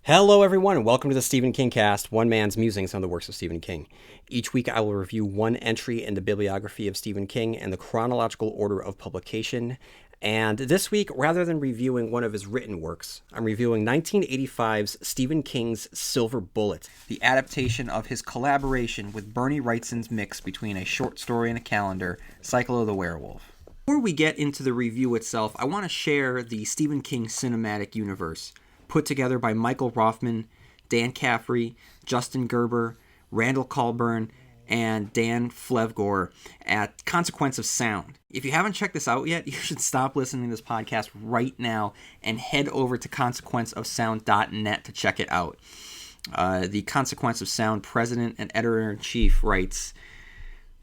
Hello, everyone, and welcome to the Stephen Kingcast, one man's musings on the works of Stephen King. Each week, I will review one entry in the bibliography of Stephen King and the chronological order of publication. And this week, rather than reviewing one of his written works, I'm reviewing 1985's Stephen King's Silver Bullet, the adaptation of his collaboration with Bernie Wrightson's mix between a short story and a calendar, Cycle of the Werewolf. Before we get into the review itself, I want to share the Stephen King cinematic universe, put together by Michael Rothman, Dan Caffrey, Justin Gerber, Randall Colburn, and Dan Flevgor at Consequence of Sound. If you haven't checked this out yet, you should stop listening to this podcast right now and head over to consequenceofsound.net to check it out. The Consequence of Sound president and editor-in-chief writes,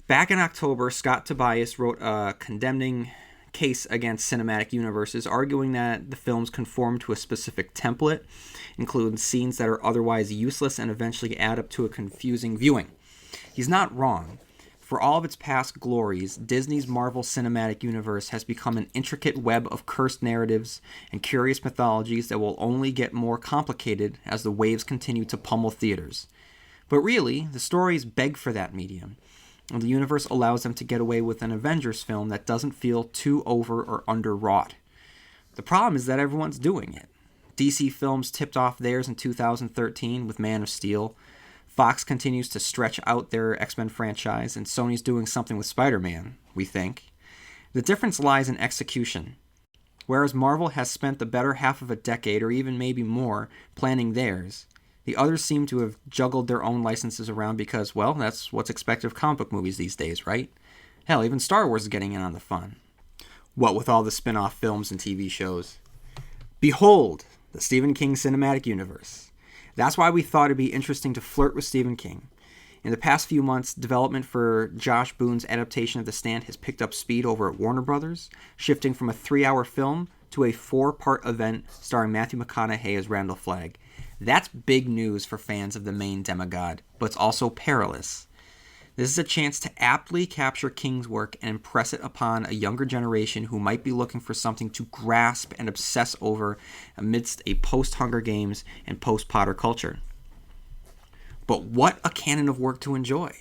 back in October, Scott Tobias wrote a condemning case against cinematic universes, arguing that the films conform to a specific template, including scenes that are otherwise useless and eventually add up to a confusing viewing. He's not wrong. For all of its past glories, Disney's Marvel Cinematic Universe has become an intricate web of cursed narratives and curious mythologies that will only get more complicated as the waves continue to pummel theaters. But really, the stories beg for that medium, and the universe allows them to get away with an Avengers film that doesn't feel too over or underwrought. The problem is that everyone's doing it. DC Films tipped off theirs in 2013 with Man of Steel. Fox continues to stretch out their X-Men franchise, and Sony's doing something with Spider-Man, we think. The difference lies in execution. Whereas Marvel has spent the better half of a decade, or even maybe more, planning theirs, the others seem to have juggled their own licenses around because, well, that's what's expected of comic book movies these days, right? Hell, even Star Wars is getting in on the fun. What with all the spin-off films and TV shows? Behold, the Stephen King cinematic universe. That's why we thought it'd be interesting to flirt with Stephen King. In the past few months, development for Josh Boone's adaptation of The Stand has picked up speed over at Warner Brothers, shifting from a 3-hour film to a 4-part event starring Matthew McConaughey as Randall Flagg. That's big news for fans of the main demigod, but it's also perilous. This is a chance to aptly capture King's work and impress it upon a younger generation who might be looking for something to grasp and obsess over amidst a post-Hunger Games and post-Potter culture. But what a canon of work to enjoy!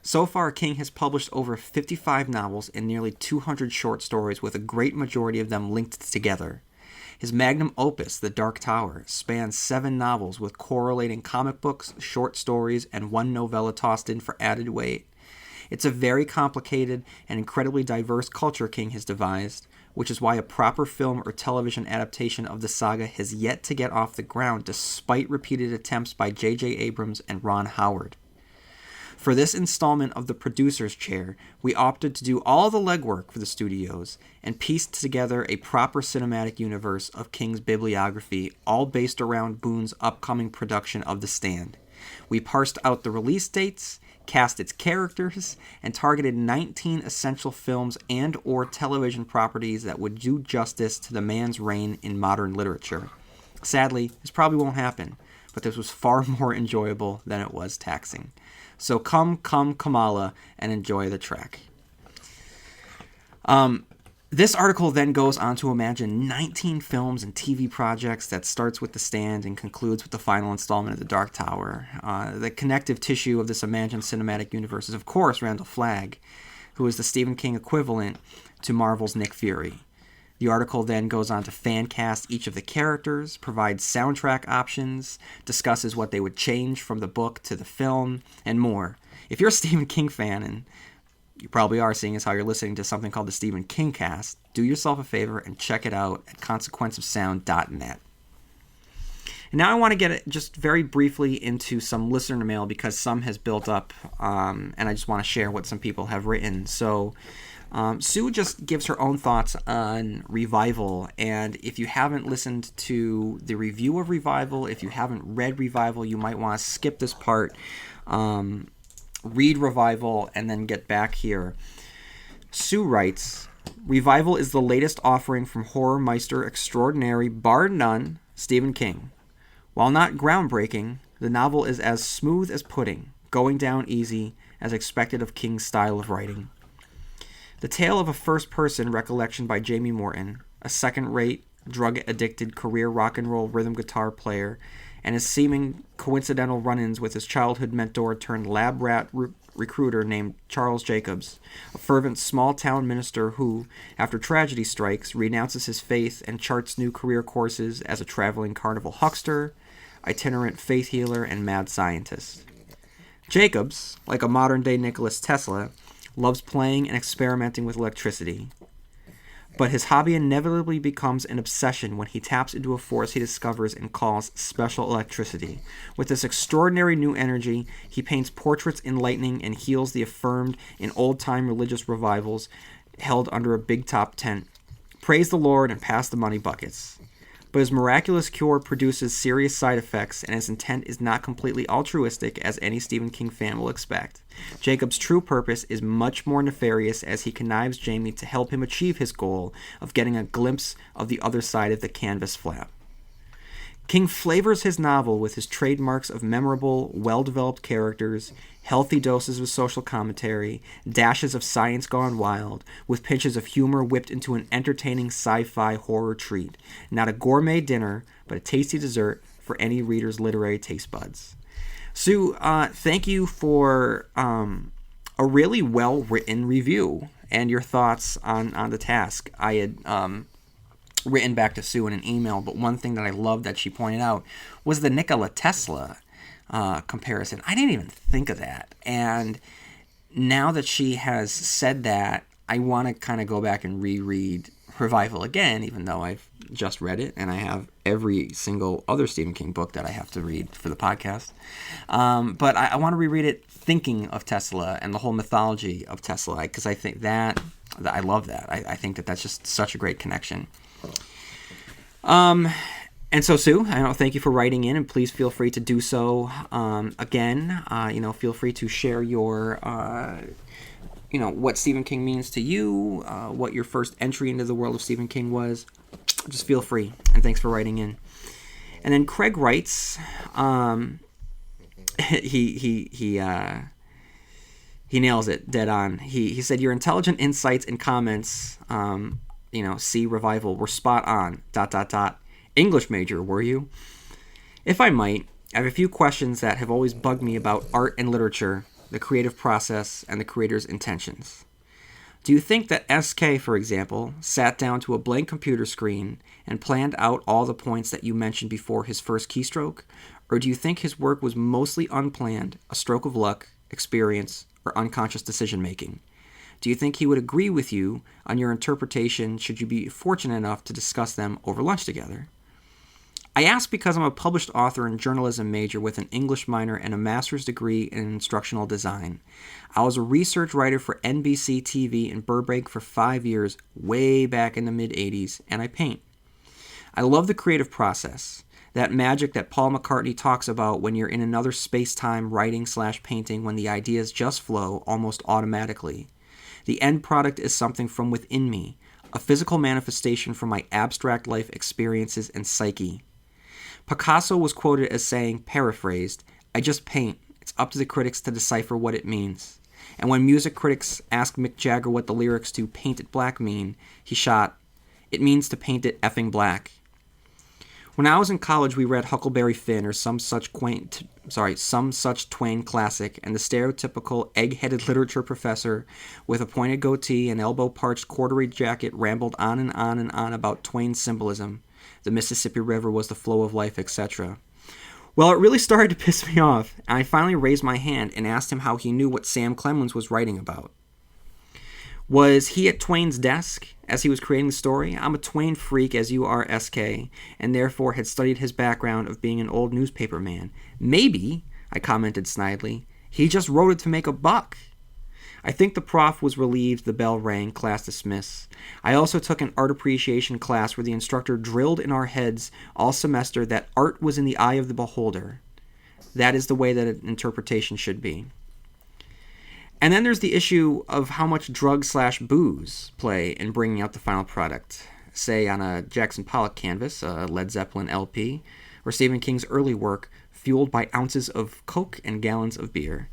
So far, King has published over 55 novels and nearly 200 short stories, with a great majority of them linked together. His magnum opus, The Dark Tower, spans 7 novels with correlating comic books, short stories, and 1 novella tossed in for added weight. It's a very complicated and incredibly diverse culture King has devised, which is why a proper film or television adaptation of the saga has yet to get off the ground despite repeated attempts by J.J. Abrams and Ron Howard. For this installment of The Producer's Chair, we opted to do all the legwork for the studios and pieced together a proper cinematic universe of King's bibliography, all based around Boone's upcoming production of The Stand. We parsed out the release dates, cast its characters, and targeted 19 essential films and or television properties that would do justice to the man's reign in modern literature. Sadly, this probably won't happen, but this was far more enjoyable than it was taxing. So come Kamala and enjoy the trek. This article then goes on to imagine 19 films and TV projects that starts with The Stand and concludes with the final installment of The Dark Tower. The connective tissue of this imagined cinematic universe is, of course, Randall Flagg, who is the Stephen King equivalent to Marvel's Nick Fury. The article then goes on to fan cast each of the characters, provides soundtrack options, discusses what they would change from the book to the film, and more. If you're a Stephen King fan, and you probably are, seeing as how you're listening to something called the Stephen Kingcast, do yourself a favor and check it out at consequenceofsound.net. And now I want to get just very briefly into some listener mail because some has built up, and I just want to share what some people have written. So Sue just gives her own thoughts on Revival, and if you haven't listened to the review of Revival, if you haven't read Revival, you might want to skip this part, read Revival, and then get back here. Sue writes, Revival is the latest offering from horror meister extraordinary, bar none, Stephen King. While not groundbreaking, the novel is as smooth as pudding, going down easy, as expected of King's style of writing. The tale of a first-person recollection by Jamie Morton, a second-rate, drug-addicted career rock and roll rhythm guitar player, and his seeming coincidental run-ins with his childhood mentor turned lab rat recruiter named Charles Jacobs, a fervent small-town minister who, after tragedy strikes, renounces his faith and charts new career courses as a traveling carnival huckster, itinerant faith healer, and mad scientist. Jacobs, like a modern-day Nikola Tesla, loves playing and experimenting with electricity. But his hobby inevitably becomes an obsession when he taps into a force he discovers and calls special electricity. With this extraordinary new energy, he paints portraits in lightning and heals the affirmed in old-time religious revivals held under a big-top tent. Praise the Lord and pass the money buckets. But his miraculous cure produces serious side effects, and his intent is not completely altruistic, as any Stephen King fan will expect. Jacob's true purpose is much more nefarious, as he connives Jamie to help him achieve his goal of getting a glimpse of the other side of the canvas flap. King flavors his novel with his trademarks of memorable, well-developed characters, healthy doses of social commentary, dashes of science gone wild, with pinches of humor whipped into an entertaining sci-fi horror treat. Not a gourmet dinner, but a tasty dessert for any reader's literary taste buds. Sue, thank you for a really well-written review and your thoughts on the task. I had written back to Sue in an email, but one thing that I loved that she pointed out was the Nikola Tesla comparison. I didn't even think of that. And now that she has said that, I want to kind of go back and reread Revival again, even though I've just read it and I have every single other Stephen King book that I have to read for the podcast. But I want to reread it thinking of Tesla and the whole mythology of Tesla, because I think that I love that. I think that that's just such a great connection. And so, Sue, thank you for writing in, and please feel free to do so again. Feel free to share your, what Stephen King means to you, what your first entry into the world of Stephen King was. Just feel free, and thanks for writing in. And then Craig writes, he nails it dead on. He said, your intelligent insights and comments, see Revival, were spot on, ... English major, were you? If I might, I have a few questions that have always bugged me about art and literature, the creative process, and the creator's intentions. Do you think that SK, for example, sat down to a blank computer screen and planned out all the points that you mentioned before his first keystroke? Or do you think his work was mostly unplanned, a stroke of luck, experience, or unconscious decision-making? Do you think he would agree with you on your interpretation should you be fortunate enough to discuss them over lunch together? I ask because I'm a published author and journalism major with an English minor and a master's degree in instructional design. I was a research writer for NBC TV in Burbank for 5 years, way back in the mid-'80s, and I paint. I love the creative process, that magic that Paul McCartney talks about when you're in another space-time writing/painting when the ideas just flow almost automatically. The end product is something from within me, a physical manifestation from my abstract life experiences and psyche. Picasso was quoted as saying, paraphrased, I just paint. It's up to the critics to decipher what it means. And when music critics asked Mick Jagger what the lyrics to Paint It Black mean, he shot, it means to paint it effing black. When I was in college, we read Huckleberry Finn or some such Twain classic, and the stereotypical egg-headed literature professor with a pointed goatee and elbow-parched corduroy jacket rambled on and on and on about Twain's symbolism. The Mississippi River was the flow of life, etc. Well, it really started to piss me off, and I finally raised my hand and asked him how he knew what Sam Clemens was writing about. Was he at Twain's desk as he was creating the story? I'm a Twain freak as you are, SK, and therefore had studied his background of being an old newspaper man. Maybe, I commented snidely, he just wrote it to make a buck. I think the prof was relieved the bell rang, class dismissed. I also took an art appreciation class where the instructor drilled in our heads all semester that art was in the eye of the beholder. That is the way that an interpretation should be. And then there's the issue of how much drug/booze play in bringing out the final product. Say on a Jackson Pollock canvas, a Led Zeppelin LP, or Stephen King's early work fueled by ounces of Coke and gallons of beer.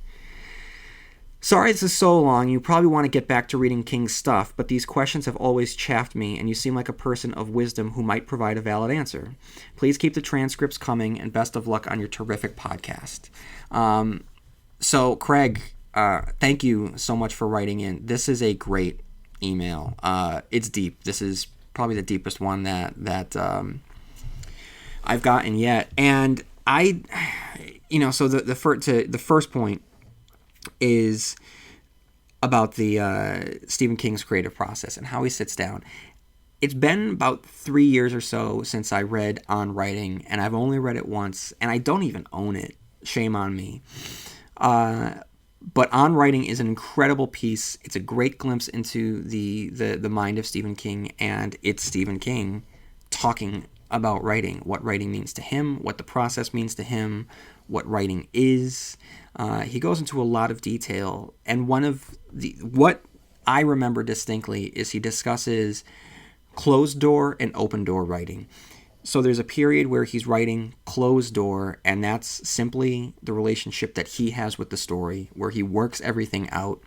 Sorry this is so long. You probably want to get back to reading King's stuff, but these questions have always chaffed me, and you seem like a person of wisdom who might provide a valid answer. Please keep the transcripts coming, and best of luck on your terrific podcast. So, Craig, thank you so much for writing in. This is a great email. It's deep. This is probably the deepest one that I've gotten yet. And so the first point is about the Stephen King's creative process and how he sits down. It's been about 3 years or so since I read On Writing, and I've only read it once, and I don't even own it. Shame on me. But On Writing is an incredible piece. It's a great glimpse into the mind of Stephen King, and it's Stephen King talking about writing, what writing means to him, what the process means to him, what writing is. He goes into a lot of detail, and what I remember distinctly is he discusses closed door and open door writing. So there's a period where he's writing closed door, and that's simply the relationship that he has with the story, where he works everything out,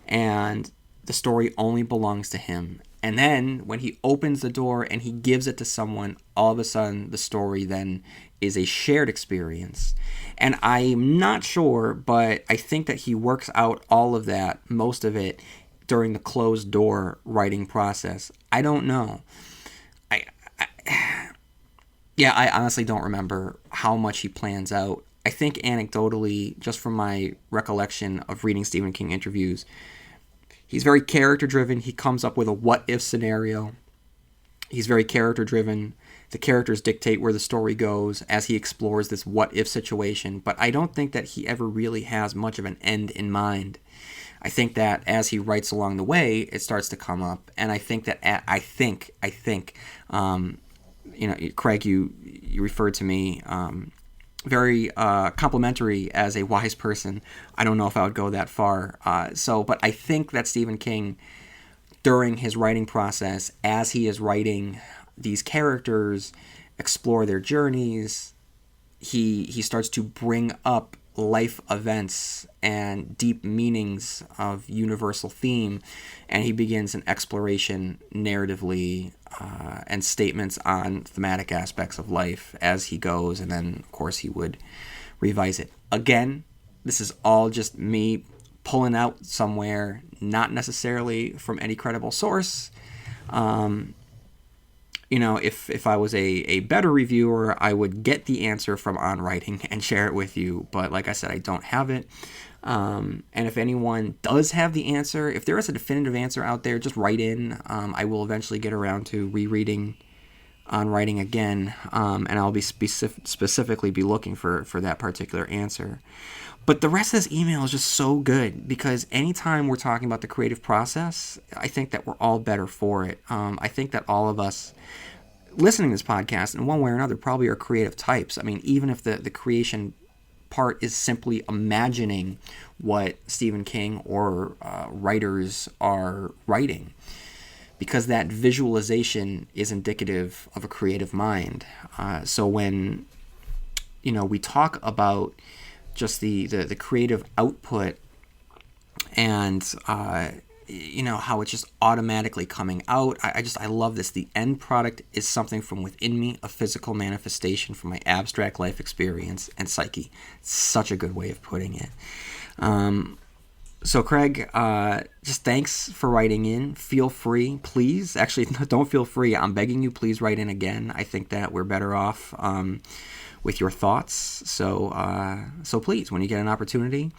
and the story only belongs to him. And then when he opens the door and he gives it to someone, all of a sudden the story then is a shared experience. And I'm not sure, but I think that he works out all of that, most of it, during the closed door writing process. I don't know. I honestly don't remember how much he plans out. I think anecdotally, just from my recollection of reading Stephen King interviews, he's very character-driven. He comes up with a what-if scenario. He's very character-driven. The characters dictate where the story goes as he explores this what-if situation. But I don't think that he ever really has much of an end in mind. I think that as he writes along the way, it starts to come up. And I think that, Craig, you referred to me very complimentary as a wise person. I don't know if I would go that far. But I think that Stephen King, during his writing process, as he is writing these characters, explore their journeys, he starts to bring up life events and deep meanings of universal theme, and he begins an exploration narratively and statements on thematic aspects of life as he goes, and then of course he would revise it. Again, this is all just me pulling out somewhere, not necessarily from any credible source. If I was a better reviewer, I would get the answer from On Writing and share it with you. But like I said, I don't have it. And if anyone does have the answer, if there is a definitive answer out there, just write in. I will eventually get around to rereading On Writing again, and I'll be specifically be looking for that particular answer. But the rest of this email is just so good, because anytime we're talking about the creative process, I think that we're all better for it. I think that all of us listening to this podcast, in one way or another, probably are creative types. I mean, even if the creation part is simply imagining what Stephen King or writers are writing, because that visualization is indicative of a creative mind. So when we talk about just the creative output and how it's just automatically coming out, I love this. The end product is something from within me, a physical manifestation from my abstract life experience and psyche. Such a good way of putting it. So Craig, just thanks for writing in. Feel free, please. Actually, don't feel free. I'm begging you, please write in again. I think that we're better off with your thoughts. So please, when you get an opportunity,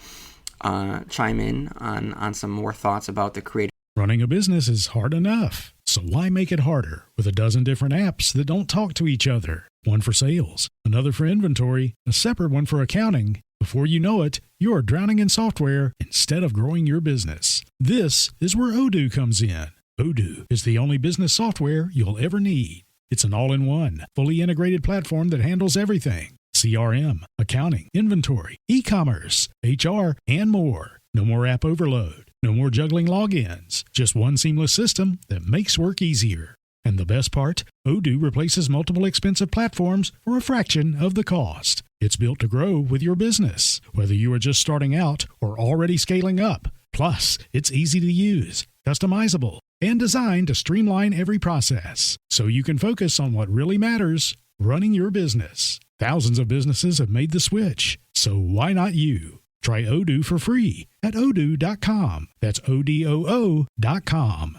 chime in on some more thoughts about the creative. Running a business is hard enough, so why make it harder with a dozen different apps that don't talk to each other? One for sales, another for inventory, a separate one for accounting. Before you know it, you're drowning in software instead of growing your business. This is where Odoo comes in. Odoo is the only business software you'll ever need. It's an all-in-one, fully integrated platform that handles everything: CRM, accounting, inventory, e-commerce, HR, and more. No more app overload. No more juggling logins. Just one seamless system that makes work easier. And the best part, Odoo replaces multiple expensive platforms for a fraction of the cost. It's built to grow with your business, whether you are just starting out or already scaling up. Plus, it's easy to use, customizable, and designed to streamline every process so you can focus on what really matters, running your business. Thousands of businesses have made the switch, so why not you? Try Odoo for free at odoo.com. That's ODOO.com.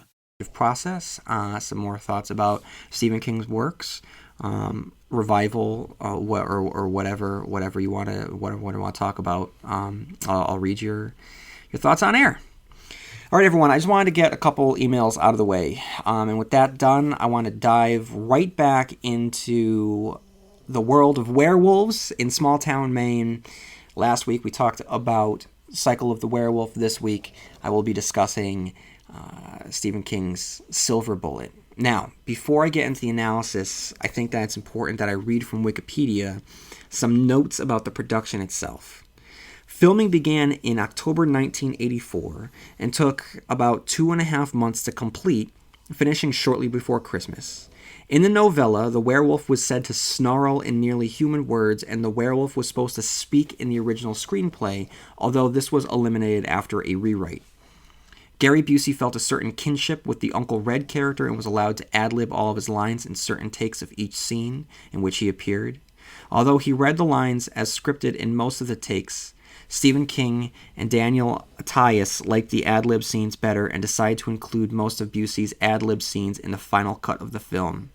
Process, some more thoughts about Stephen King's works, revival, or whatever you want to talk about. I'll read your thoughts on air. All right, everyone, I just wanted to get a couple emails out of the way. And with that done, I want to dive right back into the world of werewolves in small town Maine. Last week we talked about Cycle of the Werewolf. This week I will be discussing Stephen King's Silver Bullet. Now, before I get into the analysis, I think that it's important that I read from Wikipedia some notes about the production itself. Filming began in October 1984 and took about 2.5 months to complete, finishing shortly before Christmas. In the novella, the werewolf was said to snarl in nearly human words, and the werewolf was supposed to speak in the original screenplay, although this was eliminated after a rewrite. Gary Busey felt a certain kinship with the Uncle Red character and was allowed to ad-lib all of his lines in certain takes of each scene in which he appeared. Although he read the lines as scripted in most of the takes, Stephen King and Daniel Attias liked the ad-lib scenes better and decided to include most of Busey's ad-lib scenes in the final cut of the film.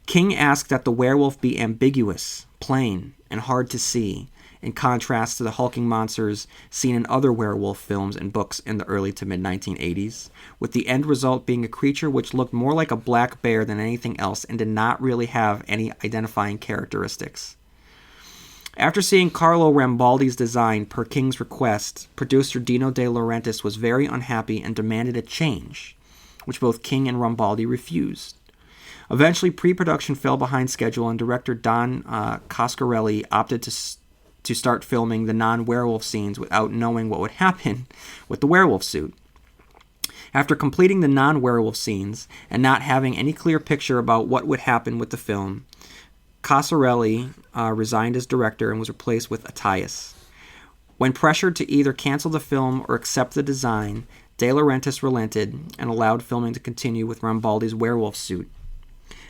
King asked that the werewolf be ambiguous, plain, and hard to see, in contrast to the hulking monsters seen in other werewolf films and books in the early to mid-1980s, with the end result being a creature which looked more like a black bear than anything else and did not really have any identifying characteristics. After seeing Carlo Rambaldi's design per King's request, producer Dino De Laurentiis was very unhappy and demanded a change, which both King and Rambaldi refused. Eventually, pre-production fell behind schedule and director Don Coscarelli opted to start filming the non-werewolf scenes without knowing what would happen with the werewolf suit. After completing the non-werewolf scenes and not having any clear picture about what would happen with the film, Coscarelli resigned as director and was replaced with Attias. When pressured to either cancel the film or accept the design, De Laurentiis relented and allowed filming to continue with Rambaldi's werewolf suit.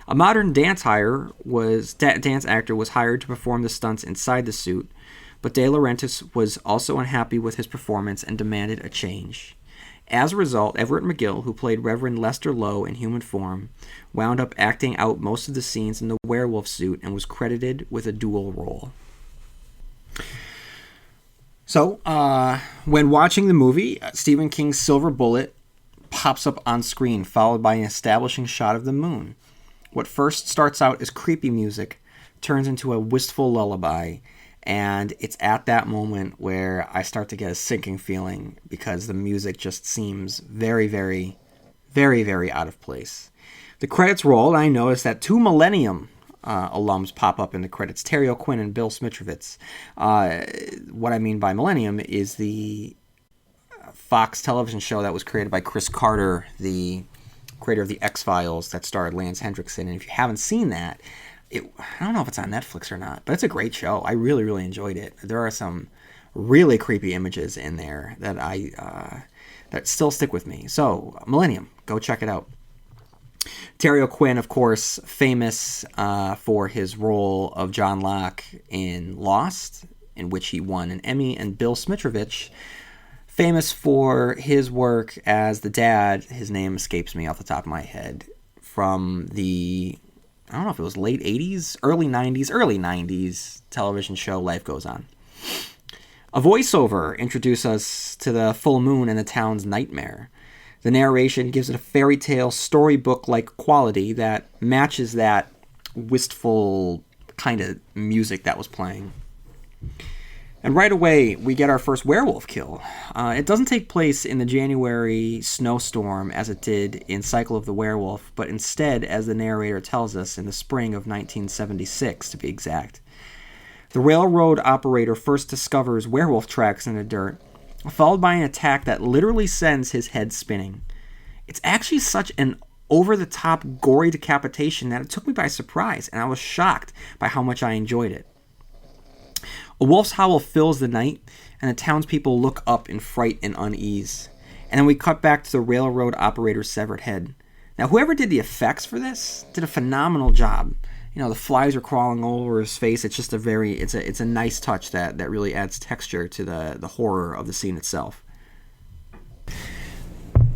A modern dance actor was hired to perform the stunts inside the suit, but De Laurentiis was also unhappy with his performance and demanded a change. As a result, Everett McGill, who played Reverend Lester Lowe in human form, wound up acting out most of the scenes in the werewolf suit and was credited with a dual role. So, when watching the movie, Stephen King's Silver Bullet pops up on screen, followed by an establishing shot of the moon. What first starts out as creepy music turns into a wistful lullaby, and it's at that moment where I start to get a sinking feeling because the music just seems very, very, very, very out of place. The credits roll, and I notice that 2 Millennium alums pop up in the credits, Terry O'Quinn and Bill Smitrovich. What I mean by Millennium is the Fox television show that was created by Chris Carter, the creator of the X-Files, that starred Lance Hendrickson. And if you haven't seen that, I don't know if it's on Netflix or not, but it's a great show. I really, really enjoyed it. There are some really creepy images in there that that still stick with me. So, Millennium, go check it out. Terry O'Quinn, of course, famous for his role of John Locke in Lost, in which he won an Emmy, and Bill Smitrovich, famous for his work as the dad, his name escapes me off the top of my head, from the, I don't know if it was late 80s, early 90s television show Life Goes On. A voiceover introduced us to the full moon and the town's nightmare. The narration gives it a fairy tale, storybook-like quality that matches that wistful kind of music that was playing. And right away, we get our first werewolf kill. It doesn't take place in the January snowstorm as it did in Cycle of the Werewolf, but instead, as the narrator tells us, in the spring of 1976, to be exact. The railroad operator first discovers werewolf tracks in the dirt, followed by an attack that literally sends his head spinning. It's actually such an over-the-top, gory decapitation that it took me by surprise, and I was shocked by how much I enjoyed it. A wolf's howl fills the night, and the townspeople look up in fright and unease. And then we cut back to the railroad operator's severed head. Now, whoever did the effects for this did a phenomenal job. You know, the flies are crawling all over his face. It's just it's a nice touch that really adds texture to the horror of the scene itself.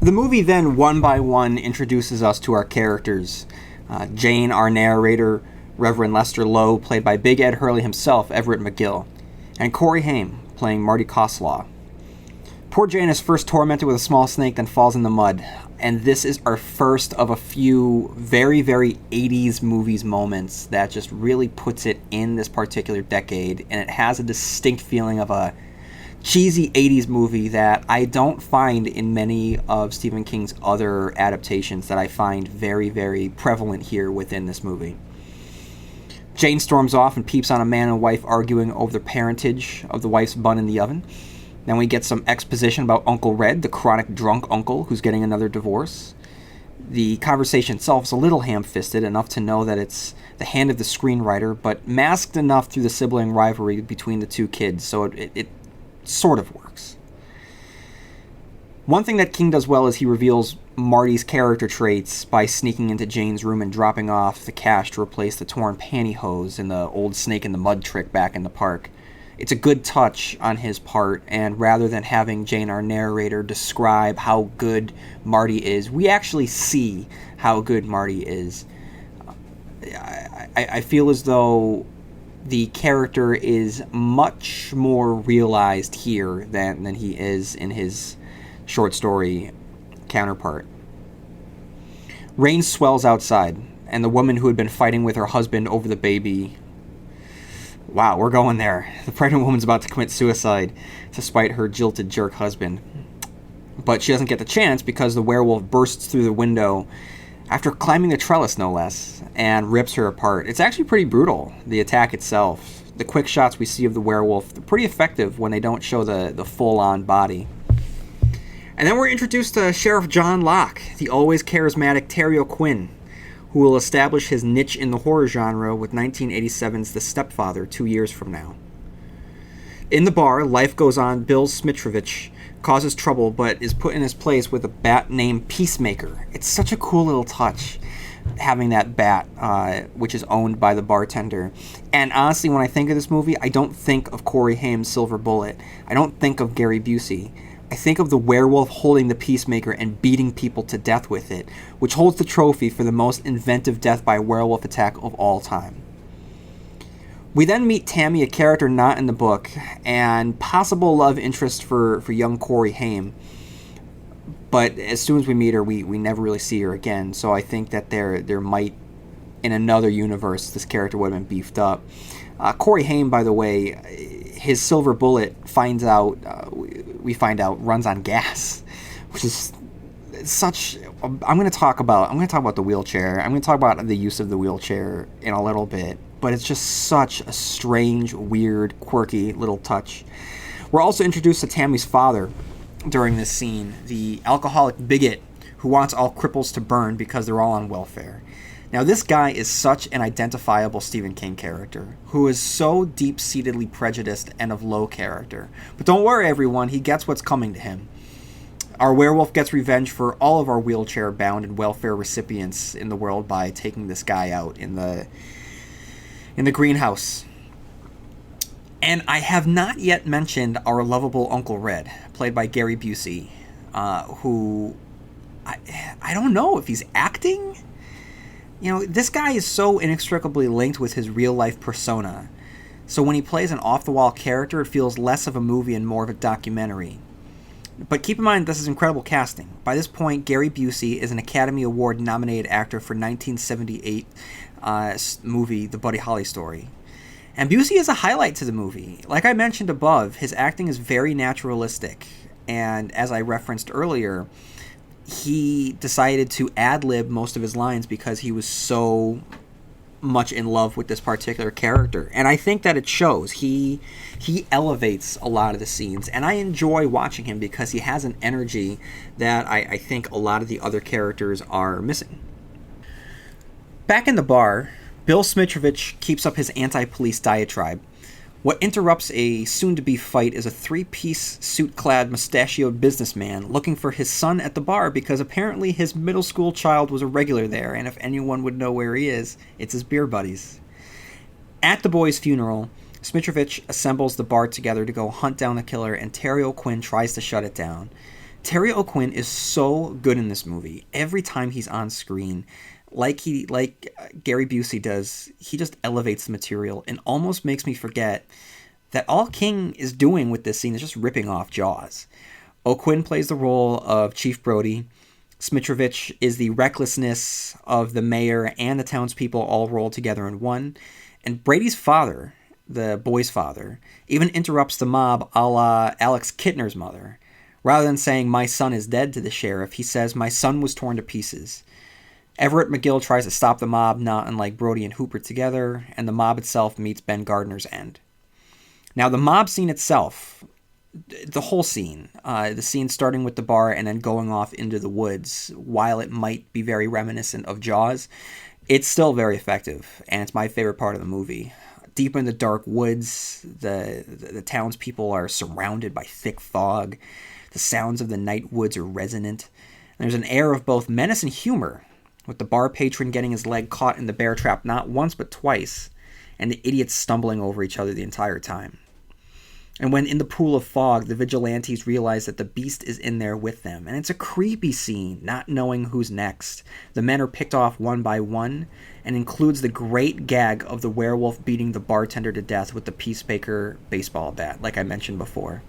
The movie then, one by one, introduces us to our characters. Jane, our narrator, Reverend Lester Lowe, played by Big Ed Hurley himself, Everett McGill, and Cory Haim, playing Marty Koslaw. Poor Jane is first tormented with a small snake, then falls in the mud. And this is our first of a few very, very 80s movies moments that just really puts it in this particular decade. And it has a distinct feeling of a cheesy 80s movie that I don't find in many of Stephen King's other adaptations, that I find very, very prevalent here within this movie. Jane storms off and peeps on a man and wife arguing over the parentage of the wife's bun in the oven. Then we get some exposition about Uncle Red, the chronic drunk uncle who's getting another divorce. The conversation itself is a little ham-fisted, enough to know that it's the hand of the screenwriter, but masked enough through the sibling rivalry between the two kids, so it sort of works. One thing that King does well is he reveals Marty's character traits by sneaking into Jane's room and dropping off the cash to replace the torn pantyhose in the old snake in the mud trick back in the park. It's a good touch on his part, and rather than having Jane, our narrator, describe how good Marty is, we actually see how good Marty is. I feel as though the character is much more realized here than he is in his short story counterpart. Rain swells outside, and the woman who had been fighting with her husband over the baby... Wow, we're going there. The pregnant woman's about to commit suicide to spite her jilted jerk husband. But she doesn't get the chance because the werewolf bursts through the window after climbing the trellis, no less, and rips her apart. It's actually pretty brutal, the attack itself. The quick shots we see of the werewolf, they're pretty effective when they don't show the full-on body. And then we're introduced to Sheriff John Locke, the always charismatic Terry O'Quinn, who will establish his niche in the horror genre with 1987's The Stepfather 2 years from now. In the bar, life goes on. Bill Smitrovich causes trouble but is put in his place with a bat named Peacemaker. It's such a cool little touch, having that bat, which is owned by the bartender. And honestly, when I think of this movie, I don't think of Cory Haim's Silver Bullet. I don't think of Gary Busey. I think of the werewolf holding the Peacemaker and beating people to death with it, which holds the trophy for the most inventive death by werewolf attack of all time. We then meet Tammy, a character not in the book, and possible love interest for young Cory Haim. But as soon as we meet her, we never really see her again, so I think that there might, in another universe, this character would have been beefed up. Cory Haim, by the way, his Silver Bullet we find out runs on gas, which is such. I'm going to talk about the wheelchair. I'm going to talk about the use of the wheelchair in a little bit, but it's just such a strange, weird, quirky little touch. We're also introduced to Tammy's father during this scene, the alcoholic bigot who wants all cripples to burn because they're all on welfare. Now, this guy is such an identifiable Stephen King character, who is so deep-seatedly prejudiced and of low character. But don't worry, everyone, he gets what's coming to him. Our werewolf gets revenge for all of our wheelchair-bound and welfare recipients in the world by taking this guy out in the greenhouse. And I have not yet mentioned our lovable Uncle Red, played by Gary Busey, who... I don't know if he's acting... You know, this guy is so inextricably linked with his real-life persona. So when he plays an off-the-wall character, it feels less of a movie and more of a documentary. But keep in mind, this is incredible casting. By this point, Gary Busey is an Academy Award-nominated actor for 1978 movie The Buddy Holly Story. And Busey is a highlight to the movie. Like I mentioned above, his acting is very naturalistic. And as I referenced earlier, he decided to ad-lib most of his lines because he was so much in love with this particular character. And I think that it shows. He elevates a lot of the scenes. And I enjoy watching him because he has an energy that I think a lot of the other characters are missing. Back in the bar, Bill Smitrovich keeps up his anti-police diatribe What interrupts a soon-to-be fight is a three-piece suit-clad mustachioed businessman looking for his son at the bar because apparently his middle school child was a regular there, and if anyone would know where he is, it's his beer buddies. At the boy's funeral, Smitrovich assembles the bar together to go hunt down the killer, and Terry O'Quinn tries to shut it down. Terry O'Quinn is so good in this movie. Every time he's on screen, like Gary Busey does, he just elevates the material and almost makes me forget that all King is doing with this scene is just ripping off Jaws. O'Quinn plays the role of Chief Brody. Smitrovich is the recklessness of the mayor and the townspeople all rolled together in one. And Brady's father, the boy's father, even interrupts the mob a la Alex Kittner's mother. Rather than saying, "My son is dead" to the sheriff, he says, "My son was torn to pieces." Everett McGill tries to stop the mob, not unlike Brody and Hooper together, and the mob itself meets Ben Gardner's end. Now, the mob scene itself, the whole scene, the scene starting with the bar and then going off into the woods, while it might be very reminiscent of Jaws, it's still very effective, and it's my favorite part of the movie. Deep in the dark woods, the townspeople are surrounded by thick fog. The sounds of the night woods are resonant. And there's an air of both menace and humor, with the bar patron getting his leg caught in the bear trap not once but twice, and the idiots stumbling over each other the entire time. And when in the pool of fog, the vigilantes realize that the beast is in there with them. And it's a creepy scene, not knowing who's next. The men are picked off one by one, and includes the great gag of the werewolf beating the bartender to death with the Peacemaker baseball bat, like I mentioned before.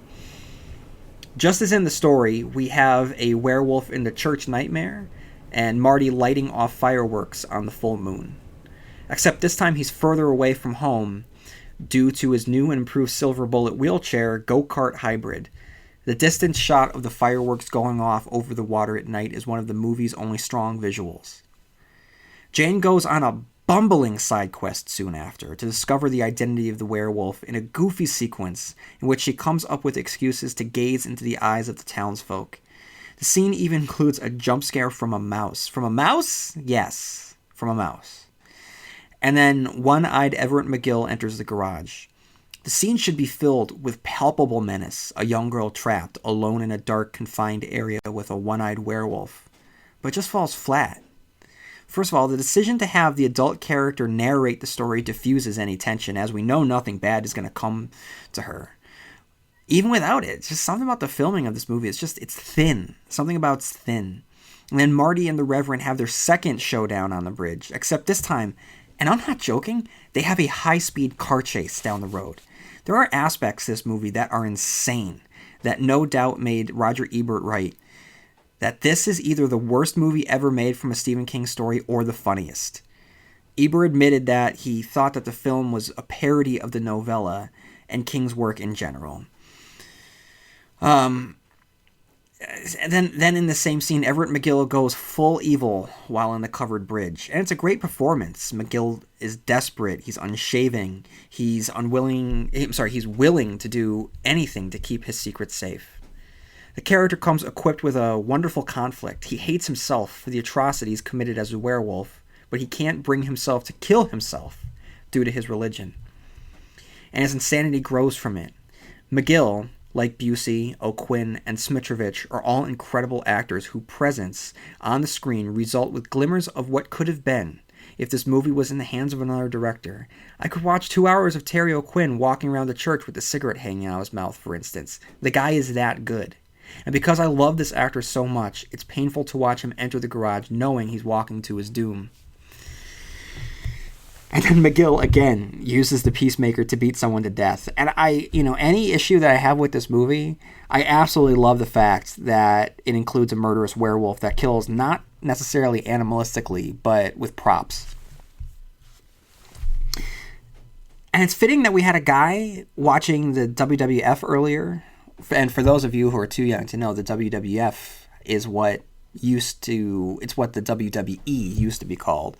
Just as in the story, we have a werewolf in the church nightmare, and Marty lighting off fireworks on the full moon. Except this time he's further away from home, due to his new and improved Silver Bullet wheelchair go-kart hybrid. The distance shot of the fireworks going off over the water at night is one of the movie's only strong visuals. Jane goes on a bumbling side quest soon after to discover the identity of the werewolf in a goofy sequence in which she comes up with excuses to gaze into the eyes of the townsfolk. The scene even includes a jump scare from a mouse. From a mouse? Yes, from a mouse. And then one-eyed Everett McGill enters the garage. The scene should be filled with palpable menace, a young girl trapped alone in a dark, confined area with a one-eyed werewolf, but just falls flat. First of all, the decision to have the adult character narrate the story diffuses any tension, as we know nothing bad is going to come to her. Even without it, it's just something about the filming of this movie. It's thin. Something about it's thin. And then Marty and the Reverend have their second showdown on the bridge, except this time, and I'm not joking, they have a high-speed car chase down the road. There are aspects to this movie that are insane, that no doubt made Roger Ebert right, that this is either the worst movie ever made from a Stephen King story or the funniest. Ebert admitted that he thought that the film was a parody of the novella and King's work in general. Then in the same scene, Everett McGill goes full evil while on the covered bridge. And it's a great performance. McGill is desperate. He's unshaving. He's willing to do anything to keep his secret safe. The character comes equipped with a wonderful conflict. He hates himself for the atrocities committed as a werewolf, but he can't bring himself to kill himself due to his religion. And his insanity grows from it. McGill, like Busey, O'Quinn, and Smitrovich, are all incredible actors whose presence on the screen result with glimmers of what could have been if this movie was in the hands of another director. I could watch 2 hours of Terry O'Quinn walking around the church with a cigarette hanging out of his mouth, for instance. The guy is that good. And because I love this actor so much, it's painful to watch him enter the garage knowing he's walking to his doom. And then McGill, again, uses the Peacemaker to beat someone to death. And any issue that I have with this movie, I absolutely love the fact that it includes a murderous werewolf that kills not necessarily animalistically, but with props. And it's fitting that we had a guy watching the WWF earlier. And for those of you who are too young to know, the WWF is what the WWE used to be called,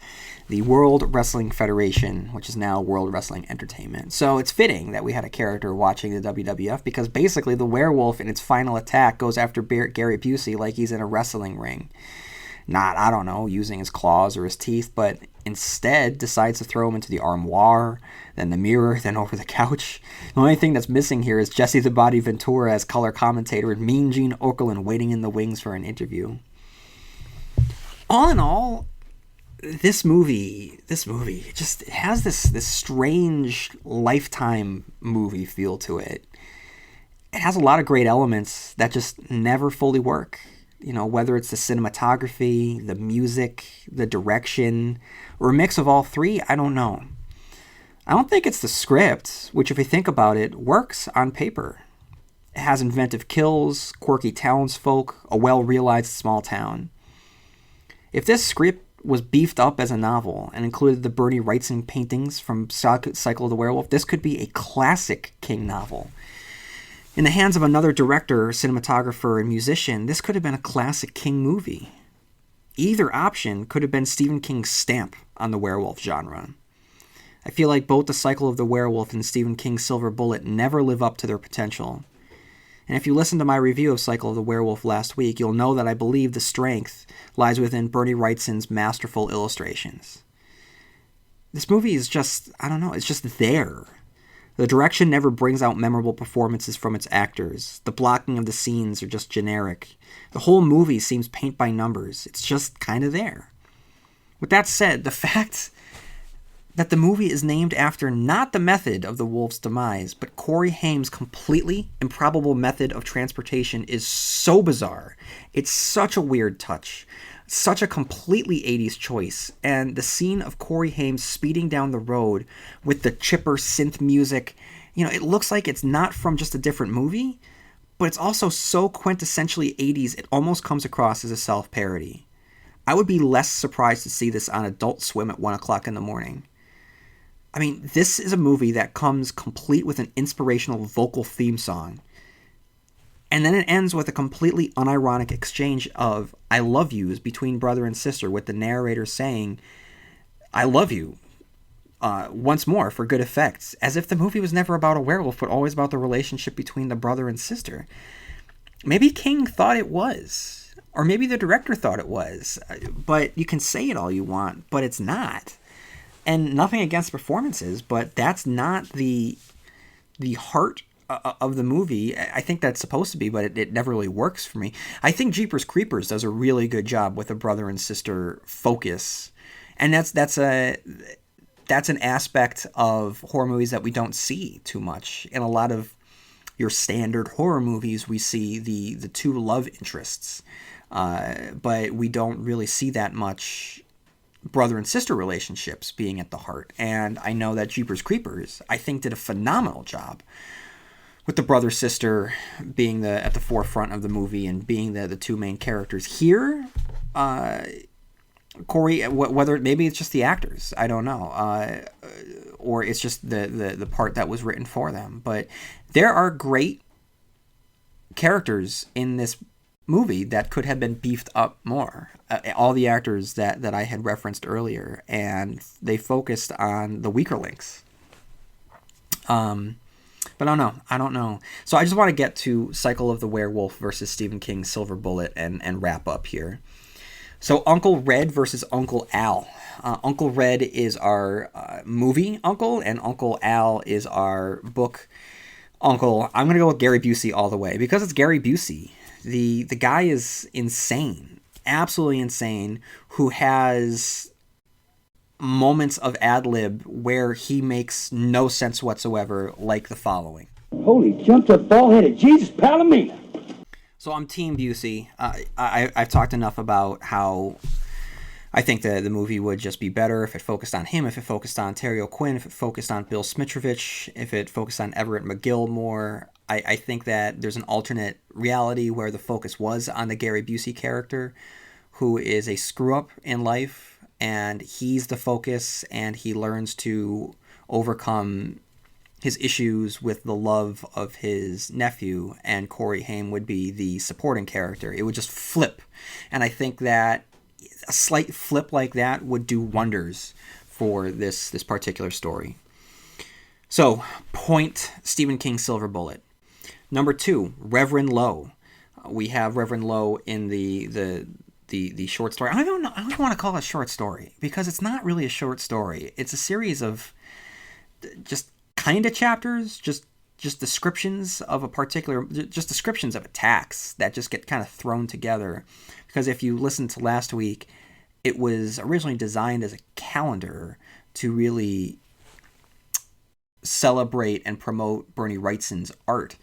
the World Wrestling Federation, which is now World Wrestling Entertainment. So it's fitting that we had a character watching the WWF, because basically the werewolf in its final attack goes after Gary Busey like he's in a wrestling ring. Not, I don't know, using his claws or his teeth, but instead decides to throw him into the armoire, then the mirror, then over the couch. The only thing that's missing here is Jesse the Body Ventura as color commentator and Mean Gene Okerlund waiting in the wings for an interview. All in all, this movie just has this strange Lifetime movie feel to it. It has a lot of great elements that just never fully work. You know, whether it's the cinematography, the music, the direction, or a mix of all three, I don't know. I don't think it's the script, which if you think about it, works on paper. It has inventive kills, quirky townsfolk, a well-realized small town. If this script was beefed up as a novel and included the Bernie Wrightson paintings from Cycle of the Werewolf, this could be a classic King novel. In the hands of another director, cinematographer, and musician, this could have been a classic King movie. Either option could have been Stephen King's stamp on the werewolf genre. I feel like both The Cycle of the Werewolf and Stephen King's Silver Bullet never live up to their potential. And if you listened to my review of Cycle of the Werewolf last week, you'll know that I believe the strength lies within Bernie Wrightson's masterful illustrations. This movie is just, I don't know, it's just there. The direction never brings out memorable performances from its actors. The blocking of the scenes are just generic. The whole movie seems paint by numbers. It's just kind of there. With that said, the fact that the movie is named after not the method of the wolf's demise, but Cory Haim's completely improbable method of transportation is so bizarre. It's such a weird touch. Such a completely 80s choice. And the scene of Cory Haim speeding down the road with the chipper synth music, you know, it looks like it's not from just a different movie, but it's also so quintessentially 80s it almost comes across as a self-parody. I would be less surprised to see this on Adult Swim at 1 o'clock in the morning. I mean, this is a movie that comes complete with an inspirational vocal theme song. And then it ends with a completely unironic exchange of I love yous between brother and sister, with the narrator saying, I love you, once more for good effects, as if the movie was never about a werewolf, but always about the relationship between the brother and sister. Maybe King thought it was, or maybe the director thought it was, but you can say it all you want, but it's not. And nothing against performances, but that's not the heart of the movie. I think that's supposed to be, but it never really works for me. I think Jeepers Creepers does a really good job with a brother and sister focus, and that's an aspect of horror movies that we don't see too much. In a lot of your standard horror movies, we see the two love interests, but we don't really see that much brother and sister relationships being at the heart. And I know that Jeepers Creepers, I think, did a phenomenal job with the brother-sister being at the forefront of the movie and being the two main characters. Here, Cory, whether maybe it's just the actors, I don't know, or it's just the part that was written for them. But there are great characters in this movie that could have been beefed up more. All the actors that I had referenced earlier, and they focused on the weaker links. But I don't know. So I just want to get to Cycle of the Werewolf versus Stephen King's Silver Bullet and wrap up here. So Uncle Red versus Uncle Al. Uncle Red is our movie uncle, and Uncle Al is our book uncle. I'm going to go with Gary Busey all the way, because it's Gary Busey. The guy is insane, absolutely insane, who has moments of ad-lib where he makes no sense whatsoever, like the following. Holy jumped up ball-headed Jesus Palomino. So I'm Team Busey. I've talked enough about how I think the movie would just be better if it focused on him, if it focused on Terry O'Quinn, if it focused on Bill Smitrovich, if it focused on Everett McGill more. I think that there's an alternate reality where the focus was on the Gary Busey character, who is a screw-up in life, and he's the focus, and he learns to overcome his issues with the love of his nephew, and Cory Haim would be the supporting character. It would just flip, and I think that a slight flip like that would do wonders for this particular story. So, point Stephen King's Silver Bullet. Number 2, Reverend Lowe. We have Reverend Lowe in the the short story. I don't know. I don't want to call it a short story because it's not really a short story. It's a series of just kind of chapters, just descriptions of a particular, just descriptions of attacks that just get kind of thrown together. Because if you listened to last week, it was originally designed as a calendar to really celebrate and promote Bernie Wrightson's art.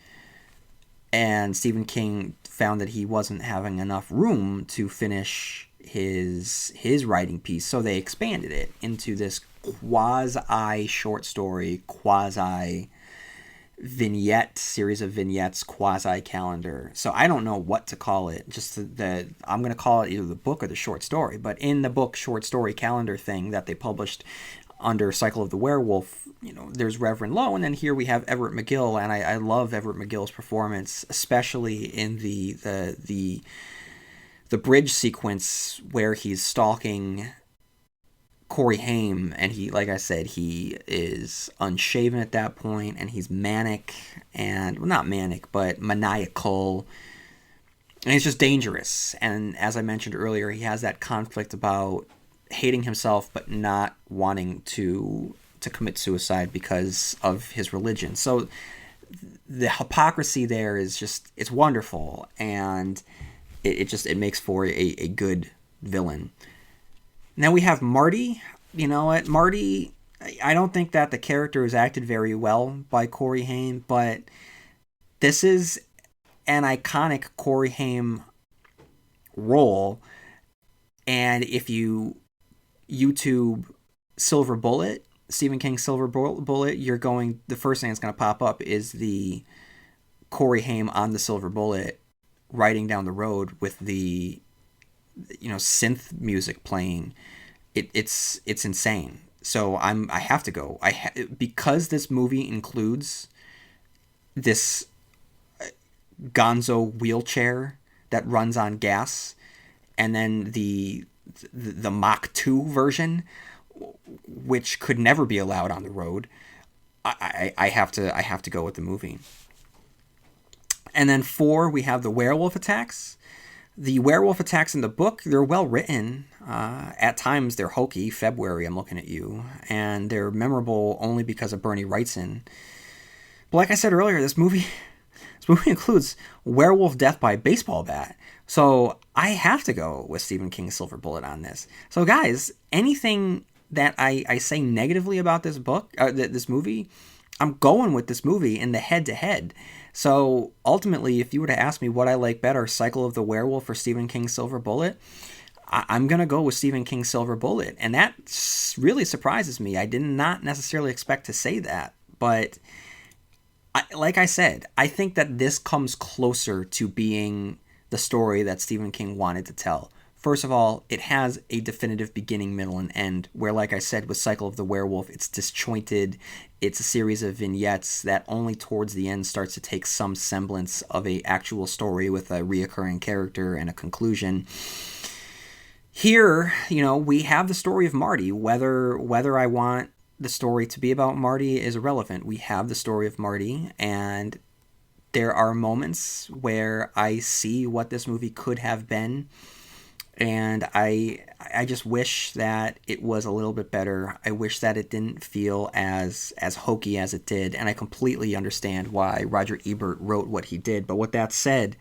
And Stephen King found that he wasn't having enough room to finish his writing piece, so they expanded it into this quasi short story, quasi vignette series of vignettes, quasi calendar. So I don't know what to call it. I'm going to call it either the book or the short story. But in the book short story calendar thing that they published under Cycle of the Werewolf, there's Reverend Lowe, and then here we have Everett McGill, and I love Everett McGill's performance, especially in the bridge sequence where he's stalking Cory Haim, and he, like I said, he is unshaven at that point, and he's manic, and well, not manic, but maniacal, and he's just dangerous. And as I mentioned earlier, he has that conflict about hating himself but not wanting to commit suicide because of his religion. So the hypocrisy there is just, it's wonderful, and it makes for a good villain. Now we have Marty. You know what? Marty, I don't think that the character is acted very well by Cory Haim, but this is an iconic Cory Haim role. And if you YouTube Silver Bullet, Stephen King's Silver Bullet, the first thing that's going to pop up is the Cory Haim on the Silver Bullet riding down the road with the synth music playing. It's insane. So I have to go. Because this movie includes this gonzo wheelchair that runs on gas, and then the Mach 2 version, which could never be allowed on the road. I have to go with the movie. And then 4, we have the werewolf attacks. The werewolf attacks in the book, they're well written. At times they're hokey. February, I'm looking at you. And they're memorable only because of Bernie Wrightson. But like I said earlier, this movie includes werewolf death by baseball bat. So I have to go with Stephen King's Silver Bullet on this. So guys, anything that I say negatively about this book, this movie, I'm going with this movie in the head-to-head. So ultimately, if you were to ask me what I like better, Cycle of the Werewolf or Stephen King's Silver Bullet, I'm going to go with Stephen King's Silver Bullet. And that really surprises me. I did not necessarily expect to say that. But like I said, I think that this comes closer to being the story that Stephen King wanted to tell. First of all, it has a definitive beginning, middle, and end, where, like I said, with Cycle of the Werewolf, it's disjointed. It's a series of vignettes that only towards the end starts to take some semblance of a actual story with a reoccurring character and a conclusion. Here, we have the story of Marty. Whether I want the story to be about Marty is irrelevant. We have the story of Marty, and there are moments where I see what this movie could have been. And I just wish that it was a little bit better. I wish that it didn't feel as hokey as it did. And I completely understand why Roger Ebert wrote what he did. But with that said,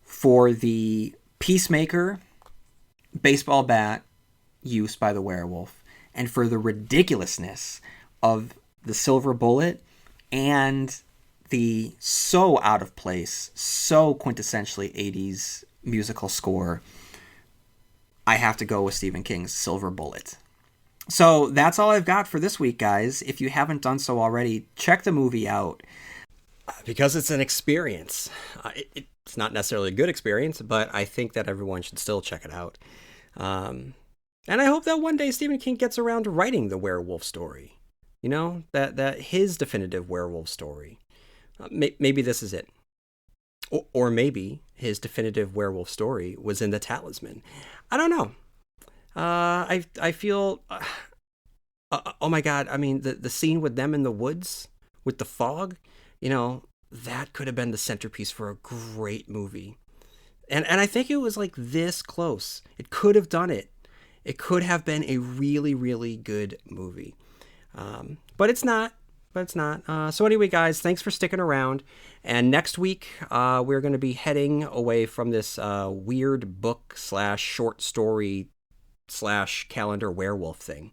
for the Peacemaker baseball bat use by the werewolf, and for the ridiculousness of the Silver Bullet and the so out of place, so quintessentially 80s musical score, I have to go with Stephen King's Silver Bullet. So that's all I've got for this week, guys. If you haven't done so already, check the movie out. Because it's an experience. It's not necessarily a good experience, but I think that everyone should still check it out. And I hope that one day Stephen King gets around to writing the werewolf story. That his definitive werewolf story. Maybe this is it. Or maybe his definitive werewolf story was in The Talisman. I don't know. I feel... oh my God. I mean, the scene with them in the woods with the fog, that could have been the centerpiece for a great movie. And I think it was like this close. It could have done it. It could have been a really, really good movie. But it's not. So anyway, guys, thanks for sticking around. And next week, we're going to be heading away from this weird book / short story / calendar werewolf thing.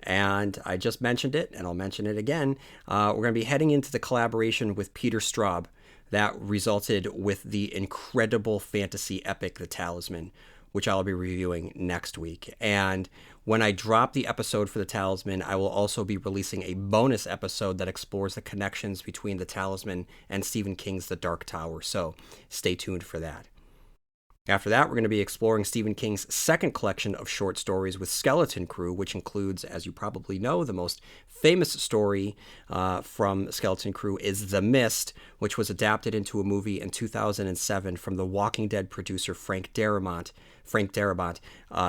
And I just mentioned it, and I'll mention it again. We're going to be heading into the collaboration with Peter Straub that resulted with the incredible fantasy epic, The Talisman, which I'll be reviewing next week. And when I drop the episode for The Talisman, I will also be releasing a bonus episode that explores the connections between The Talisman and Stephen King's The Dark Tower. So stay tuned for that. After that, we're going to be exploring Stephen King's second collection of short stories with Skeleton Crew, which includes, as you probably know, the most famous story from Skeleton Crew is The Mist, which was adapted into a movie in 2007 from The Walking Dead producer Frank Darabont,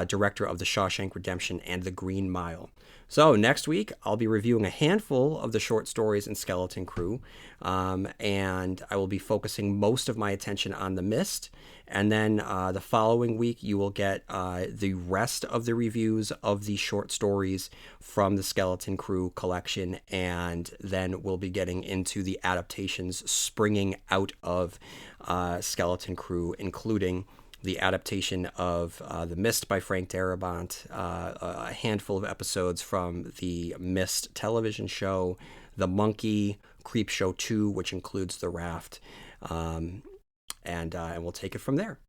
director of The Shawshank Redemption and The Green Mile. So next week, I'll be reviewing a handful of the short stories in Skeleton Crew, and I will be focusing most of my attention on The Mist. And then the following week, you will get the rest of the reviews of the short stories from the Skeleton Crew collection, and then we'll be getting into the adaptations springing out of Skeleton Crew, including the adaptation of The Mist by Frank Darabont, a handful of episodes from the Mist television show, The Monkey, Creepshow 2, which includes The Raft, and we'll take it from there.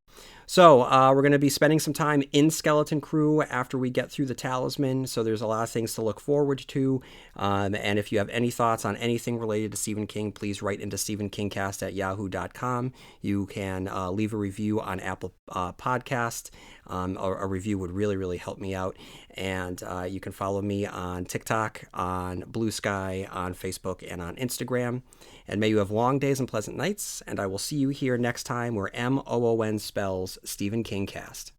So we're going to be spending some time in Skeleton Crew after we get through The Talisman, so there's a lot of things to look forward to. And if you have any thoughts on anything related to Stephen King, please write into stephenkingcast@yahoo.com. You can leave a review on Apple Podcast. A review would really, really help me out. And you can follow me on TikTok, on Blue Sky, on Facebook, and on Instagram. And may you have long days and pleasant nights, and I will see you here next time where MOON spells Stephen Kingcast.